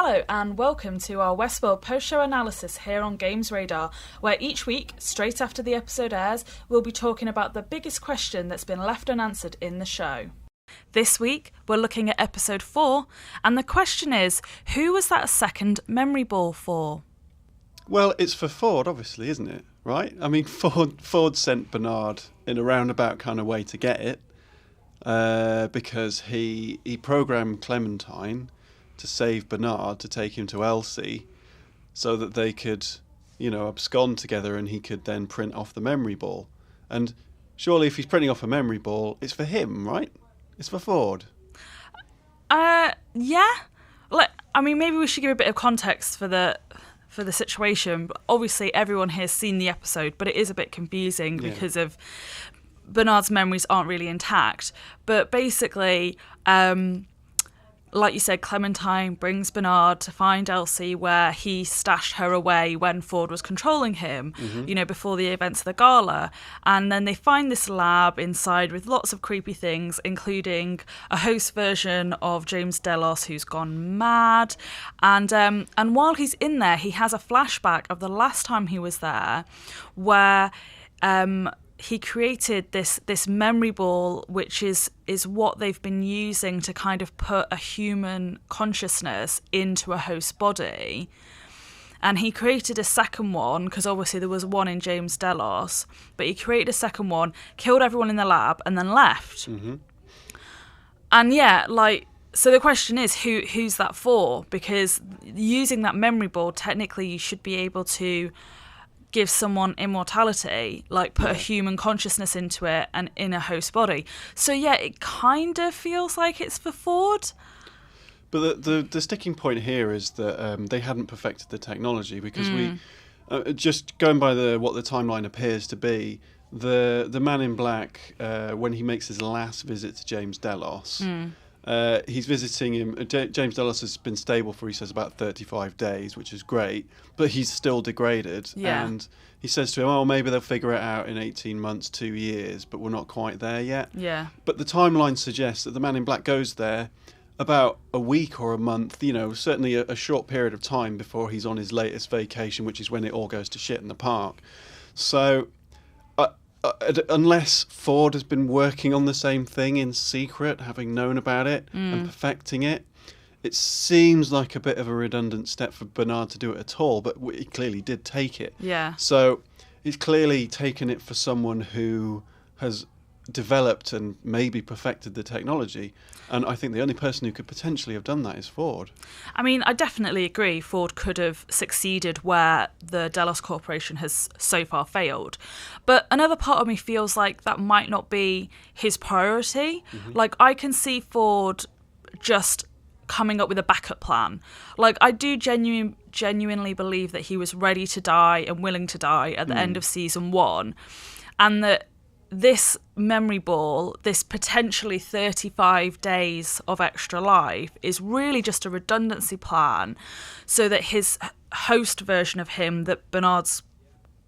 Hello and welcome to our Westworld post-show analysis here on Games Radar, where each week, straight after the episode airs, we'll be talking about the biggest question that's been left unanswered in the show. This week, we're looking at episode 4, and the question is, who was that second memory ball for? Well, it's for Ford, obviously, isn't it? Right? I mean, Ford sent Bernard in a roundabout kind of way to get it, because he programmed Clementine to save Bernard, to take him to Elsie, so that they could, abscond together and he could then print off the memory ball. And surely if he's printing off a memory ball, it's for him, right? It's for Ford. Yeah. Maybe we should give a bit of context for the situation. Obviously, everyone here's seen the episode, but it is a bit confusing because of Bernard's memories aren't really intact. But basically, like you said, Clementine brings Bernard to find Elsie where he stashed her away when Ford was controlling him, before the events of the gala. And then they find this lab inside with lots of creepy things, including a host version of James Delos who's gone mad. And while he's in there, he has a flashback of the last time he was there where he created this memory ball, which is what they've been using to kind of put a human consciousness into a host body. And he created a second one, because obviously there was one in James Delos, but he created a second one, killed everyone in the lab, and then left. Mm-hmm. And so the question is, who's that for? Because using that memory ball, technically you should be able to give someone immortality, put a human consciousness into it and in a host body. So it kind of feels like it's for Ford. But the sticking point here is that they hadn't perfected the technology, because we, just going by what the timeline appears to be, the Man in Black, when he makes his last visit to James Delos, he's visiting him. James Delos has been stable for, he says, about 35 days, which is great, but he's still degraded. Yeah. And he says to him, maybe they'll figure it out in 18 months, 2 years, but we're not quite there yet. Yeah. But the timeline suggests that the Man in Black goes there about a week or a month, certainly a short period of time before he's on his latest vacation, which is when it all goes to shit in the park. So unless Ford has been working on the same thing in secret, having known about it and perfecting it, it seems like a bit of a redundant step for Bernard to do it at all, but he clearly did take it. Yeah. So he's clearly taken it for someone who has developed and maybe perfected the technology, and I think the only person who could potentially have done that is Ford. I mean, I definitely agree Ford could have succeeded where the Delos Corporation has so far failed, but another part of me feels like that might not be his priority. I can see Ford just coming up with a backup plan. I do genuinely believe that he was ready to die and willing to die at the end of season 1, and that this memory ball, this potentially 35 days of extra life, is really just a redundancy plan so that his host version of him that Bernard's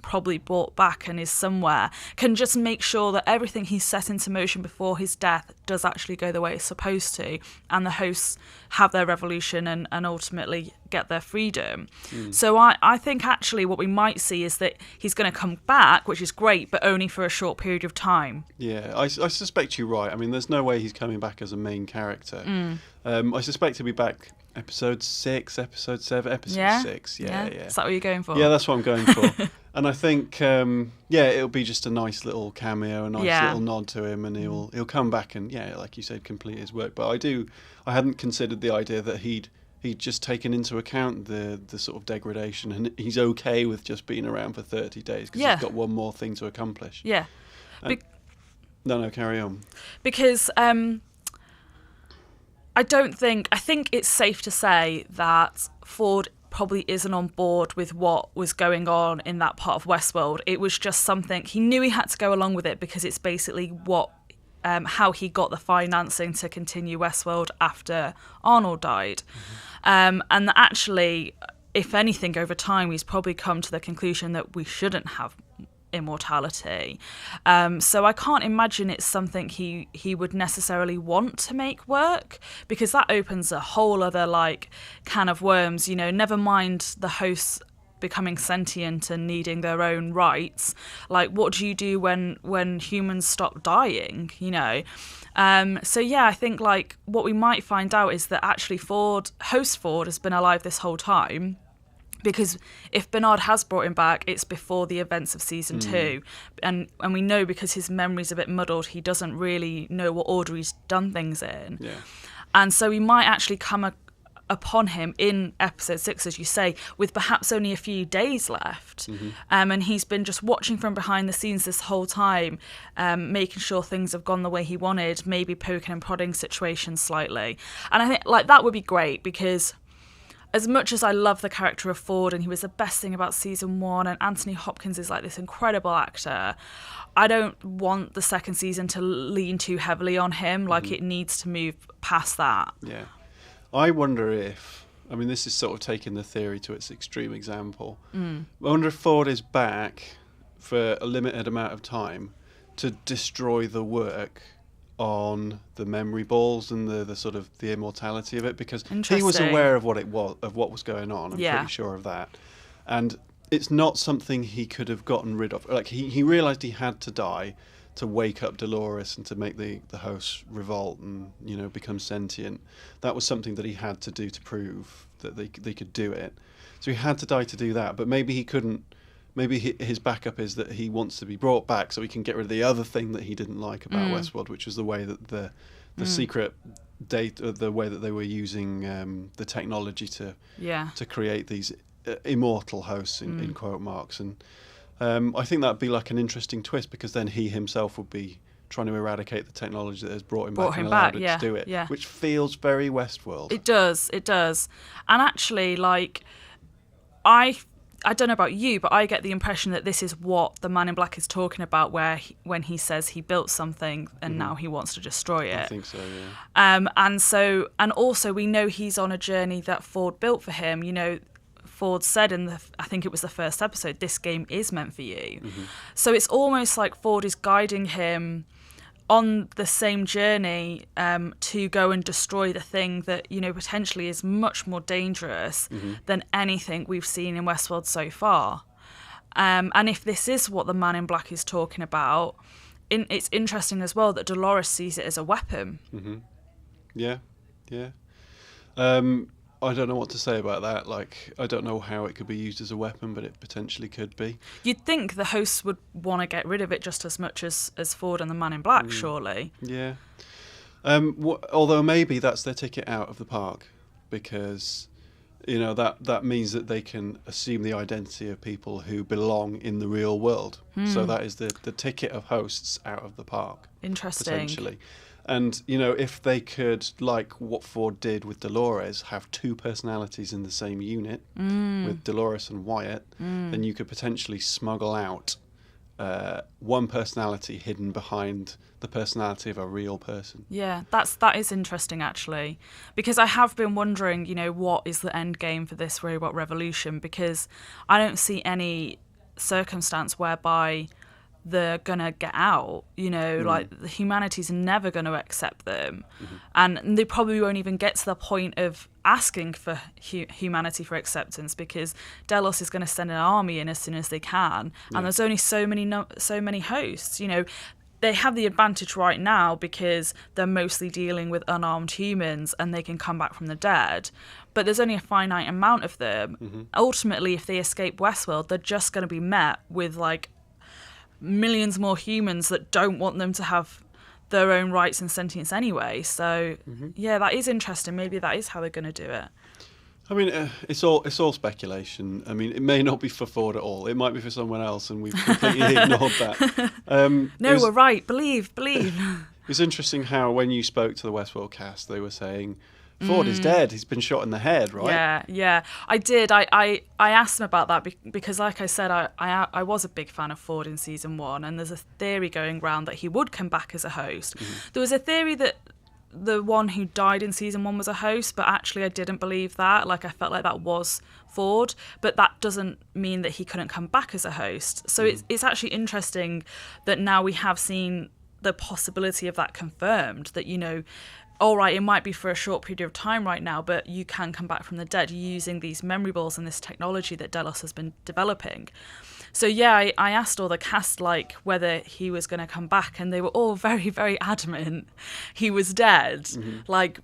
probably brought back and is somewhere can just make sure that everything he's set into motion before his death does actually go the way it's supposed to, and the hosts have their revolution and ultimately get their freedom. So I think actually what we might see is that he's going to come back, which is great, but only for a short period of time. Yeah, I suspect you're right. I mean, there's no way he's coming back as a main character. I suspect he'll be back episode 6, episode 7, episode 6. Yeah. Is that what you're going for? Yeah, that's what I'm going for. And I think, it'll be just a nice little cameo, a nice little nod to him, and he'll come back and, like you said, complete his work. But I hadn't considered the idea that he'd just taken into account the sort of degradation, and he's okay with just being around for 30 days because he's got one more thing to accomplish. Yeah. No, carry on. Because I think it's safe to say that Ford probably isn't on board with what was going on in that part of Westworld. It was just something, he knew he had to go along with it because it's basically how he got the financing to continue Westworld after Arnold died. And actually, if anything, over time, he's probably come to the conclusion that we shouldn't have immortality. So I can't imagine it's something he would necessarily want to make work, because that opens a whole other like can of worms, you know, never mind the hosts becoming sentient and needing their own rights. Like, what do you do when humans stop dying, you know? So yeah, I think like what we might find out is that actually host Ford has been alive this whole time, because if Bernard has brought him back, it's before the events of season 2, and we know because his memory's a bit muddled, he doesn't really know what order he's done things in. Yeah. And so we might actually come upon him in episode 6, as you say, with perhaps only a few days left. And he's been just watching from behind the scenes this whole time, making sure things have gone the way he wanted, maybe poking and prodding situations slightly. And I think like that would be great, because as much as I love the character of Ford and he was the best thing about season 1, and Anthony Hopkins is like this incredible actor, I don't want the second season to lean too heavily on him. Like, it needs to move past that. Yeah. I wonder if, I mean, this is sort of taking the theory to its extreme example. I wonder if Ford is back for a limited amount of time to destroy the work on the memory balls and the sort of the immortality of it, because he was aware of what was going on. I'm pretty sure of that. And it's not something he could have gotten rid of. Like, he realised he had to die to wake up Dolores and to make the hosts revolt and, you know, become sentient. That was something that he had to do to prove that they could do it. So he had to die to do that, but maybe he couldn't. Maybe his backup is that he wants to be brought back so he can get rid of the other thing that he didn't like about Westworld, which was the way that the secret data, the way that they were using the technology to create these immortal hosts in quote marks. And I think that'd be like an interesting twist, because then he himself would be trying to eradicate the technology that has brought him back and allowed it to do it, which feels very Westworld. It does. And actually, like, I don't know about you, but I get the impression that this is what the Man in Black is talking about, when he says he built something and now he wants to destroy it. I think so, yeah. And also we know he's on a journey that Ford built for him. You know, Ford said I think it was the first episode, this game is meant for you. So it's almost like Ford is guiding him on the same journey to go and destroy the thing that, you know, potentially is much more dangerous than anything we've seen in Westworld so far. And if this is what the Man in Black is talking about, it's interesting as well that Dolores sees it as a weapon. Yeah. I don't know what to say about that. Like, I don't know how it could be used as a weapon, but it potentially could be. You'd think the hosts would want to get rid of it just as much as Ford and the Man in Black, surely. Yeah. Although maybe that's their ticket out of the park, because, you know, that means that they can assume the identity of people who belong in the real world. So that is the ticket of hosts out of the park. Interesting. Potentially. And, you know, if they could, like what Ford did with Dolores, have two personalities in the same unit with Dolores and Wyatt, then you could potentially smuggle out one personality hidden behind the personality of a real person. Yeah, that is interesting, actually, because I have been wondering, you know, what is the end game for this robot revolution, because I don't see any circumstance whereby they're gonna get out, you know, like the humanity's never gonna accept them, and they probably won't even get to the point of asking for humanity for acceptance, because Delos is going to send an army in as soon as they can, and there's only so many hosts. You know, they have the advantage right now because they're mostly dealing with unarmed humans and they can come back from the dead, but there's only a finite amount of them. Ultimately, if they escape Westworld, they're just going to be met with like millions more humans that don't want them to have their own rights and sentience anyway. So yeah, that is interesting. Maybe that is how they're going to do it. I mean, it's all speculation. I mean, it may not be for Ford at all. It might be for someone else, and we've completely ignored that. We're right. Believe. It's interesting how when you spoke to the Westworld cast, they were saying Ford is dead. He's been shot in the head, right? Yeah. I did. I asked them about that because, like I said, I was a big fan of Ford in season 1, and there's a theory going around that he would come back as a host. There was a theory that the one who died in season 1 was a host, but actually I didn't believe that. Like, I felt like that was Ford, but that doesn't mean that he couldn't come back as a host. So it's actually interesting that now we have seen the possibility of that confirmed, that, you know, all right, it might be for a short period of time right now, but you can come back from the dead using these memory balls and this technology that Delos has been developing. So yeah, I asked all the cast like whether he was going to come back, and they were all very, very adamant he was dead. Like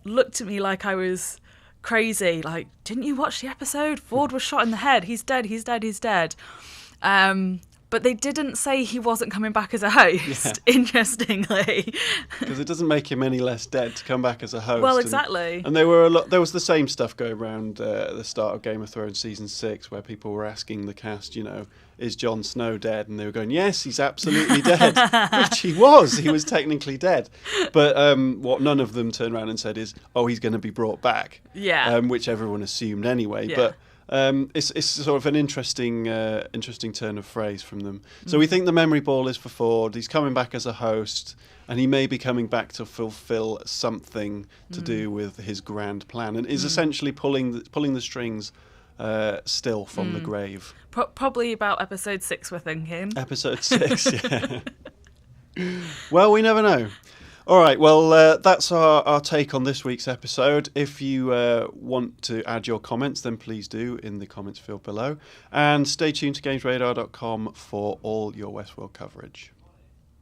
looked at me like I was crazy. Like, didn't you watch the episode? Ford was shot in the head. He's dead. He's dead. He's dead. But they didn't say he wasn't coming back as a host, interestingly. Because it doesn't make him any less dead to come back as a host. Well, exactly. And there were there was the same stuff going around at the start of Game of Thrones season 6, where people were asking the cast, you know, is Jon Snow dead? And they were going, yes, he's absolutely dead. Which he was. He was technically dead. But what none of them turned around and said is, oh, he's going to be brought back. Yeah. Which everyone assumed anyway. Yeah. But it's sort of an interesting turn of phrase from them. So we think the memory ball is for Ford. He's coming back as a host, and he may be coming back to fulfill something to do with his grand plan, and is essentially pulling the strings still from the grave. Probably about episode 6, we're thinking. Episode 6, yeah. Well, we never know. All right, well, that's our take on this week's episode. If you want to add your comments, then please do in the comments field below. And stay tuned to GamesRadar.com for all your Westworld coverage.